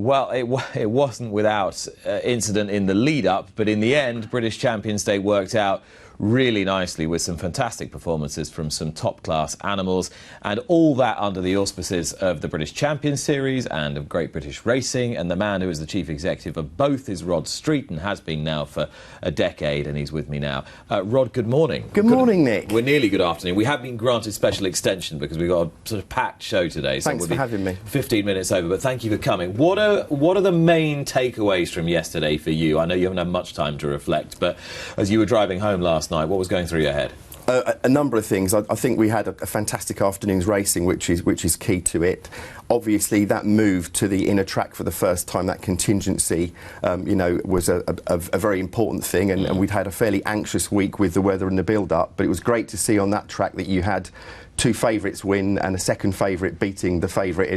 Well, it wasn't without incident in the lead-up, but in the end, British Champions Day worked out really nicely with some fantastic performances from some top-class animals, and all that under the auspices of the British Champions Series and of Great British Racing. And the man who is the chief executive of both is Rod Street, and has been now for a decade, and he's with me now. Rod, good morning. Good morning, Nick. We're nearly good afternoon. We have been granted special extension because we've got a sort of packed show today. So Thanks for having me. 15 minutes over, but thank you for coming. What are the main takeaways from yesterday for you? I know you haven't had much time to reflect, but as you were driving home last night, what was going through your head? A number of things. I think we had a fantastic afternoon's racing, which is key to it. Obviously, that move to the inner track for the first time, that contingency, was a very important thing, and we'd had a fairly anxious week with the weather and the build-up, but it was great to see on that track that you had two favourites win and a second favourite beating the favourite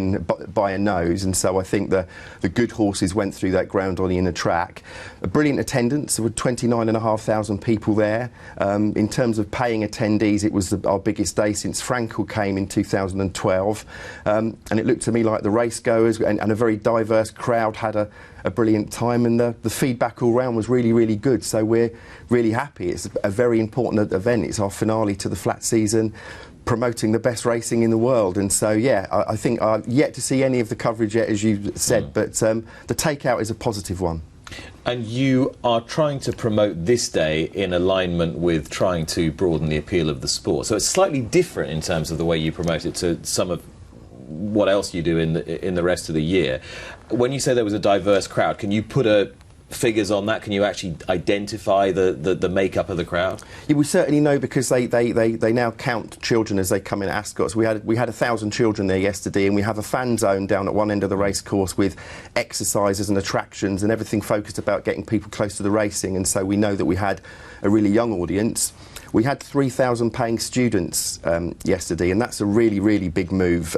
by a nose, and so I think the good horses went through that ground on the inner track. A brilliant attendance. There were 29,500 people there. In terms of paying attendees, it was our biggest day since Frankel came in 2012, and it looked to me like the racegoers and a very diverse crowd had a brilliant time, and the feedback all round was really, really good. So we're really happy. It's a very important event. It's our finale to the flat season, promoting the best racing in the world. And so, yeah, I think I've yet to see any of the coverage yet, as you said, but the takeout is a positive one. And you are trying to promote this day in alignment with trying to broaden the appeal of the sport. So it's slightly different in terms of the way you promote it to some of what else you do in the rest of the year. When you say there was a diverse crowd, can you put figures on that? Can you actually identify the makeup of the crowd? Yeah, we certainly know, because they now count children as they come in at Ascot. So we had 1,000 children there yesterday, and we have a fan zone down at one end of the racecourse with exercises and attractions and everything focused about getting people close to the racing, and so we know that we had a really young audience. We had 3,000 paying students yesterday, and that's a really, really big move.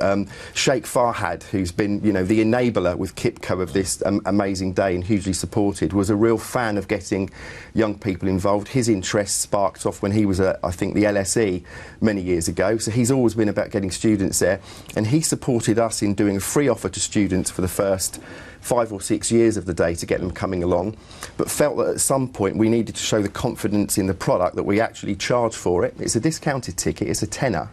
Sheikh Farhad, who's been, the enabler with Kipco of this amazing day and hugely supported, was a real fan of getting young people involved. His interest sparked off when he was at, I think, the LSE many years ago. So he's always been about getting students there, and he supported us in doing a free offer to students for the first 5 or 6 years of the day to get them coming along, but felt that at some point we needed to show the confidence in the product that we actually charge for it. It's a discounted ticket, it's a tenner,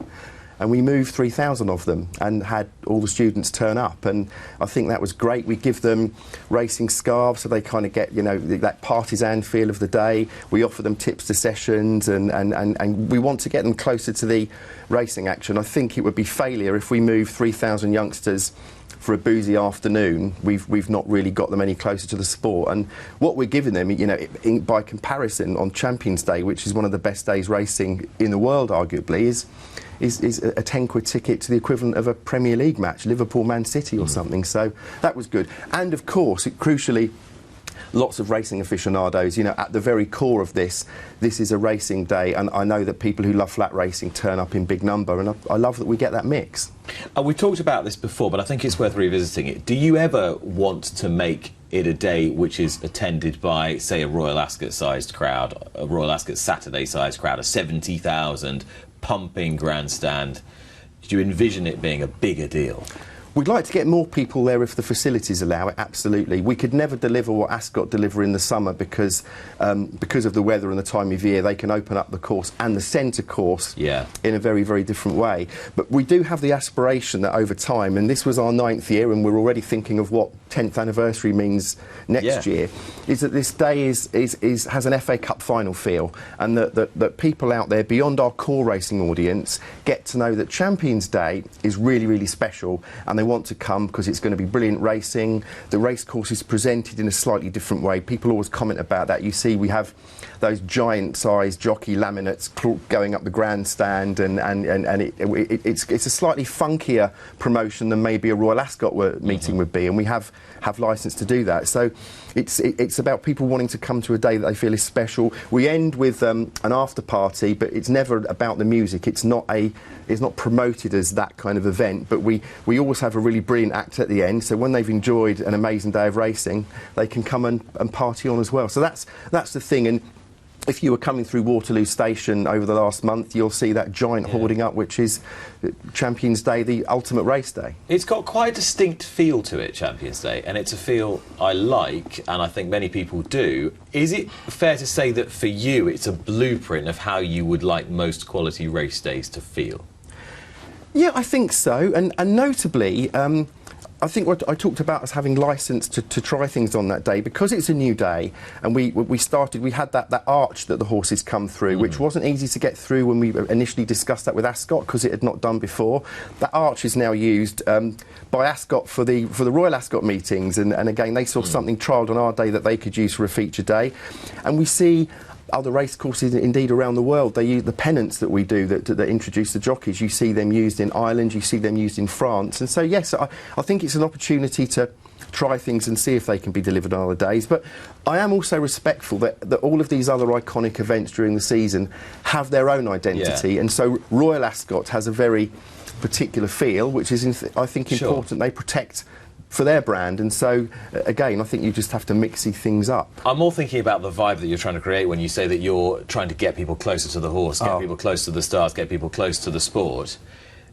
and we moved 3,000 of them and had all the students turn up, and I think that was great. We give them racing scarves so they kind of get, that partisan feel of the day. We offer them tips to sessions, and we want to get them closer to the racing action. I think it would be failure if we move 3,000 youngsters for a boozy afternoon. We've not really got them any closer to the sport, and what we're giving them, by comparison, on Champions Day, which is one of the best days racing in the world, arguably, is a 10-quid ticket to the equivalent of a Premier League match, Liverpool-Man City or something. So that was good, and of course, crucially, lots of racing aficionados. At the very core of this is a racing day, and I know that people who love flat racing turn up in big number, and I love that we get that mix. We've talked about this before, but I think it's worth revisiting it. Do you ever want to make it a day which is attended by, say, a Royal Ascot-sized crowd, a Royal Ascot Saturday-sized crowd, a 70,000 pumping grandstand? Do you envision it being a bigger deal? We'd like to get more people there if the facilities allow it, absolutely. We could never deliver what Ascot deliver in the summer because of the weather and the time of year. They can open up the course and the centre course in a very, very different way. But we do have the aspiration that over time, and this was our 9th year, and we're already thinking of what 10th anniversary means next year, is that this day has an FA Cup final feel, and that people out there beyond our core racing audience get to know that Champions Day is really, really special, and they want to come because it's going to be brilliant racing. The race course is presented in a slightly different way. People always comment about that. You see, we have those giant-sized jockey laminates going up the grandstand, and it's a slightly funkier promotion than maybe a Royal Ascot meeting would be, and we have licence to do that. So it's about people wanting to come to a day that they feel is special. We end with an after party, but it's never about the music. It's not promoted as that kind of event, but we always have a really brilliant act at the end, so when they've enjoyed an amazing day of racing, they can come and party on as well. So that's the thing. And if you were coming through Waterloo Station over the last month, you'll see that giant hoarding up, which is Champions Day, the ultimate race day. It's got quite a distinct feel to it, Champions Day, and it's a feel I like, and I think many people do. Is it fair to say that for you it's a blueprint of how you would like most quality race days to feel? Yeah, I think so, and notably, I think what I talked about as having licence to try things on that day, because it's a new day, and we had that arch that the horses come through, which wasn't easy to get through when we initially discussed that with Ascot, because it had not done before. That arch is now used by Ascot for the Royal Ascot meetings, and again they saw something trialled on our day that they could use for a feature day, and we see other racecourses indeed around the world. They use the pennants that we do that introduce the jockeys. You see them used in Ireland, you see them used in France, and so yes, I think it's an opportunity to try things and see if they can be delivered on other days. But I am also respectful that all of these other iconic events during the season have their own identity, and so Royal Ascot has a very particular feel, which is I think important. They protect for their brand, and so again I think you just have to mix these things up. I'm more thinking about the vibe that you're trying to create when you say that you're trying to get people closer to the horse, get people close to the stars, get people close to the sport.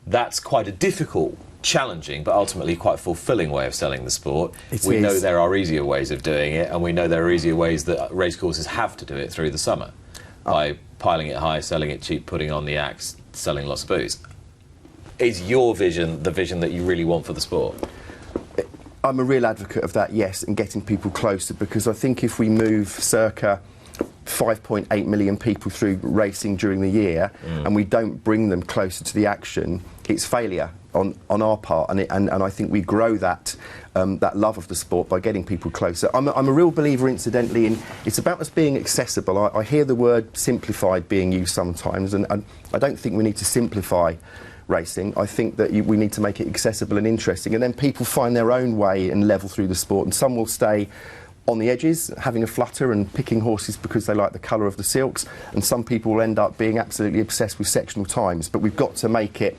That's quite a difficult, challenging, but ultimately quite fulfilling way of selling the sport. We know there are easier ways of doing it, and we know there are easier ways that racecourses have to do it through the summer, by piling it high, selling it cheap, putting on the axe, selling lots of booze. Is your vision the vision that you really want for the sport? I'm a real advocate of that, yes, and getting people closer, because I think if we move circa 5.8 million people through racing during the year and we don't bring them closer to the action, it's failure on our part, and I think we grow that that love of the sport by getting people closer. I'm a real believer, incidentally, in it's about us being accessible. I hear the word simplified being used sometimes, and I don't think we need to simplify racing. I think that we need to make it accessible and interesting, and then people find their own way and level through the sport, and some will stay on the edges having a flutter and picking horses because they like the colour of the silks, and some people will end up being absolutely obsessed with sectional times, but we've got to make it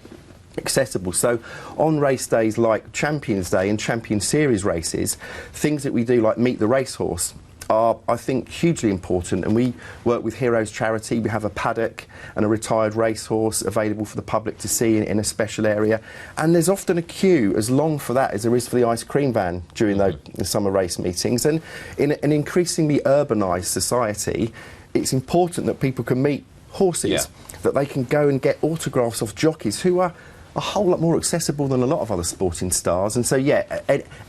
accessible. So on race days like Champions Day and Champion Series races, things that we do like Meet the Racehorse are, I think, hugely important, and we work with Heroes Charity. We have a paddock and a retired racehorse available for the public to see in a special area, and there's often a queue as long for that as there is for the ice cream van during the summer race meetings. And in an increasingly urbanised society, it's important that people can meet horses, that they can go and get autographs off jockeys who are a whole lot more accessible than a lot of other sporting stars, and so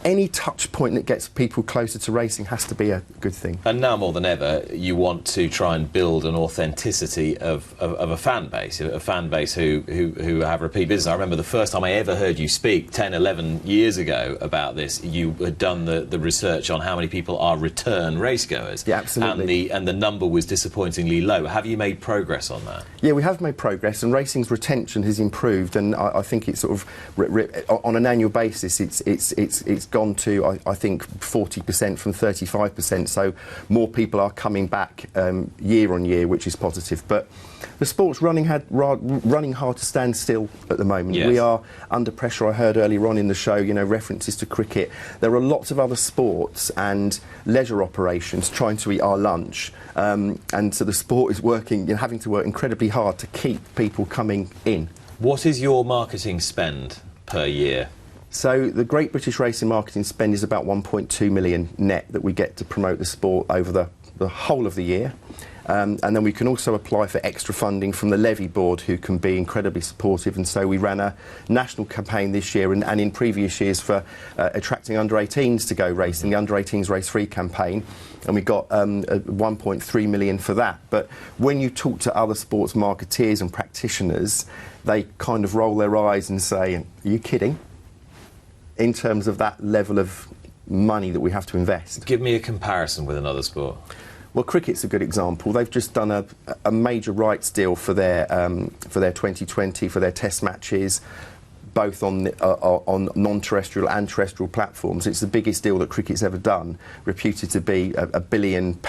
any touch point that gets people closer to racing has to be a good thing. And now more than ever, you want to try and build an authenticity of a fan base who have repeat business. I remember the first time I ever heard you speak 10, 11 years ago about this. You had done the research on how many people are return racegoers. Yeah, absolutely. And the number was disappointingly low. Have you made progress on that? Yeah, we have made progress, and racing's retention has improved, and I think it's sort of on an annual basis it's gone to I think 40% from 35%, so more people are coming back year on year, which is positive. But the sport's running hard to stand still at the moment. We are under pressure. I heard earlier on in the show, references to cricket. There are lots of other sports and leisure operations trying to eat our lunch, and so the sport is having to work incredibly hard to keep people coming in. What is your marketing spend per year? So the Great British Racing marketing spend is about 1.2 million net that we get to promote the sport over the whole of the year. And then we can also apply for extra funding from the Levy Board, who can be incredibly supportive, and so we ran a national campaign this year and in previous years for attracting under-18s to go racing, the Under-18s Race Free campaign, and we got 1.3 million for that. But when you talk to other sports marketeers and practitioners, they kind of roll their eyes and say, are you kidding? In terms of that level of money that we have to invest. Give me a comparison with another sport. Well, cricket's a good example. They've just done a major rights deal for their 2020, for their test matches, both on non-terrestrial and terrestrial platforms. It's the biggest deal that cricket's ever done, reputed to be £1 billion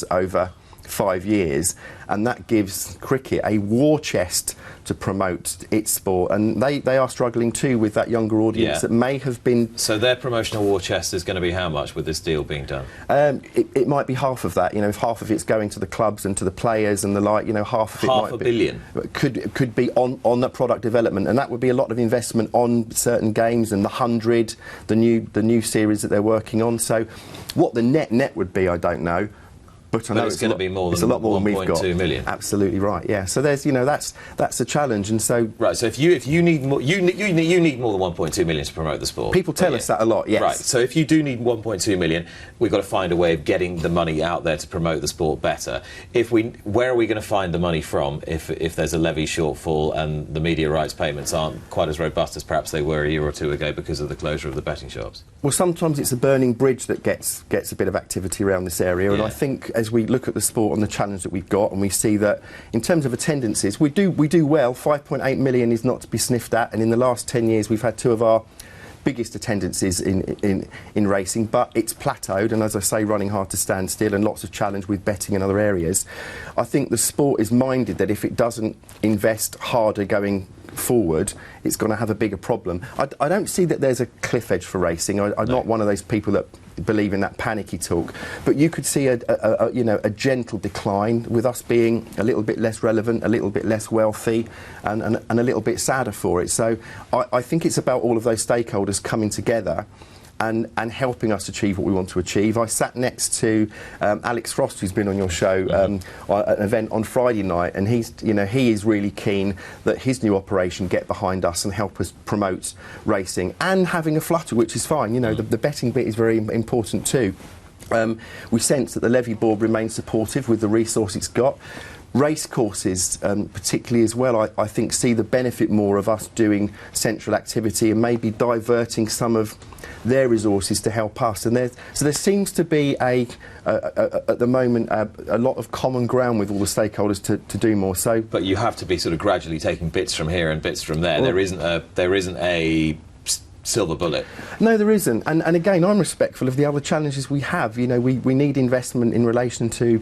over 5 years, and that gives cricket a war chest to promote its sport, and they are struggling too with that younger audience that may have been... So their promotional war chest is going to be how much with this deal being done? It might be half of that, if half of it's going to the clubs and to the players and the like, half of it half might a be... billion? Could be on the product development, and that would be a lot of investment on certain games, and the 100, the new series that they're working on. So what the net would be, I don't know. But I know it's going to be more than 1.2 million. Absolutely right. Yeah. So there's, that's a challenge, and so right. So if you need more, you need more than 1.2 million to promote the sport. People tell us that a lot. Yes. Right. So if you do need 1.2 million, we've got to find a way of getting the money out there to promote the sport better. Where are we going to find the money from if there's a levy shortfall and the media rights payments aren't quite as robust as perhaps they were a year or two ago because of the closure of the betting shops? Well, sometimes it's a burning bridge that gets a bit of activity around this area, and I think as we look at the sport and the challenge that we've got, and we see that in terms of attendances, we do well. 5.8 million is not to be sniffed at, and in the last 10 years we've had two of our biggest attendances in racing, but it's plateaued, and as I say, running hard to stand still, and lots of challenge with betting in other areas. I think the sport is minded that if it doesn't invest harder going forward, it's going to have a bigger problem. I don't see that there's a cliff edge for racing. I'm not one of those people that believe in that panicky talk, but you could see a gentle decline with us being a little bit less relevant, a little bit less wealthy, and a little bit sadder for it. So I think it's about all of those stakeholders coming together and helping us achieve what we want to achieve. I sat next to Alex Frost, who's been on your show, at an event on Friday night, and he is really keen that his new operation get behind us and help us promote racing, and having a flutter, which is fine. The betting bit is very important too. We sense that the levy board remains supportive with the resource it's got. Racecourses, particularly as well, I think see the benefit more of us doing central activity and maybe diverting some of their resources to help us. And there seems to be at the moment a lot of common ground with all the stakeholders to do more. So, but you have to be sort of gradually taking bits from here and bits from there. Well, there isn't a silver bullet. No, there isn't. And again, I'm respectful of the other challenges we have. We need investment in relation to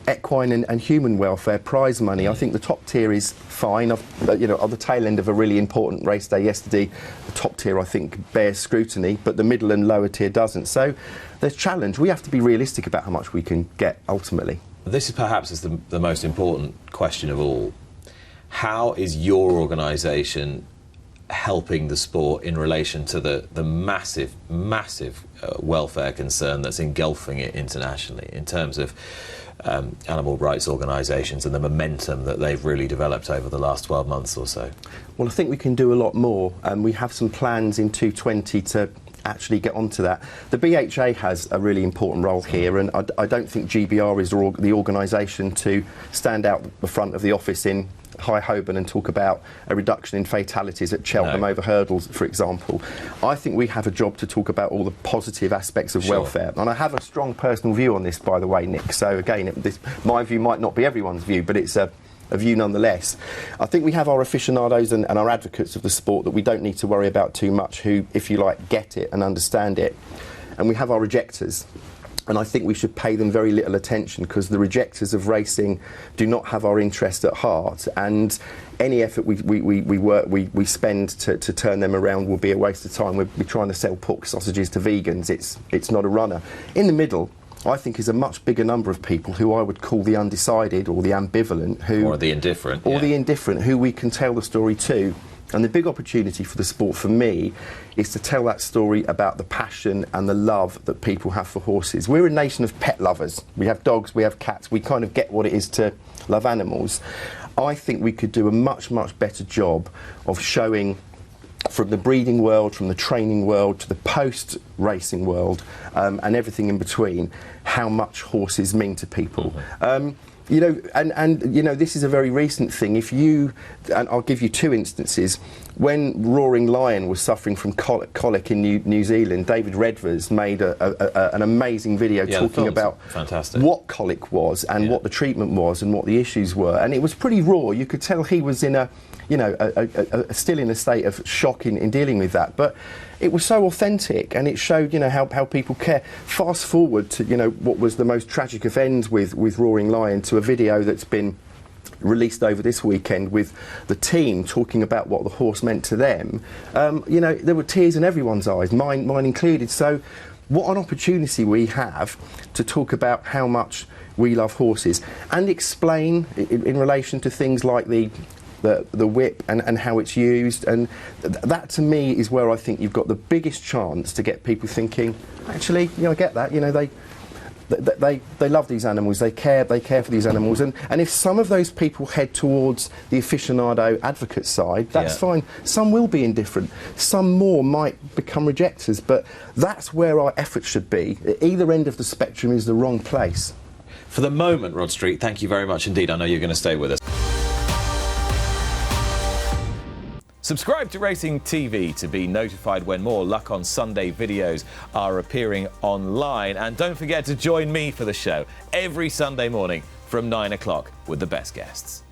equine and human welfare, prize money. I think the top tier is fine. On the tail end of a really important race day yesterday, the top tier I think bears scrutiny, but the middle and lower tier doesn't. So there's challenge. We have to be realistic about how much we can get ultimately. This is perhaps the most important question of all. How is your organisation helping the sport in relation to the massive welfare concern that's engulfing it internationally in terms of animal rights organisations and the momentum that they've really developed over the last 12 months or so? Well, I think we can do a lot more, and we have some plans in 2020 to actually get onto that. The BHA has a really important role here, and I don't think GBR is the organisation to stand out the front of the office in High Holborn and talk about a reduction in fatalities at Cheltenham over hurdles, for example. I think we have a job to talk about all the positive aspects of welfare, and I have a strong personal view on this, by the way, Nick. So again, my view might not be everyone's view, but it's a view nonetheless. I think we have our aficionados and our advocates of the sport that we don't need to worry about too much, who, if you like, get it and understand it. And we have our rejectors. And I think we should pay them very little attention, because the rejectors of racing do not have our interest at heart, and any effort we spend to turn them around will be a waste of time. We're trying to sell pork sausages to vegans. It's not a runner. In the middle, I think, is a much bigger number of people who I would call the undecided or the ambivalent, or the indifferent, the indifferent, who we can tell the story to. And the big opportunity for the sport, for me, is to tell that story about the passion and the love that people have for horses. We're a nation of pet lovers. We have dogs, we have cats, we kind of get what it is to love animals. I think we could do a much, much better job of showing, from the breeding world, from the training world, to the post-racing world, and everything in between, how much horses mean to people. This is a very recent thing. And I'll give you two instances. when Roaring Lion was suffering from colic in New Zealand, David Redvers made an amazing video talking about what colic was and what the treatment was and what the issues were. And it was pretty raw. You could tell he was in still in a state of shock in dealing with that. But it was so authentic, and it showed, how people care. Fast forward to, what was the most tragic of ends with Roaring Lion, to a video that's been released over this weekend with the team talking about what the horse meant to them. There were tears in everyone's eyes, mine included. So what an opportunity we have to talk about how much we love horses and explain in relation to things like the whip and how it's used, and that to me is where I think you've got the biggest chance to get people thinking, actually, I get that, they love these animals, they care for these animals, and if some of those people head towards the aficionado advocate side, that's fine. Some will be indifferent, some more might become rejectors, but that's where our efforts should be. Either end of the spectrum is the wrong place. For the moment, Rod Street, thank you very much indeed. I know you're going to stay with us. Subscribe to Racing TV to be notified when more Luck on Sunday videos are appearing online. And don't forget to join me for the show every Sunday morning from 9 o'clock with the best guests.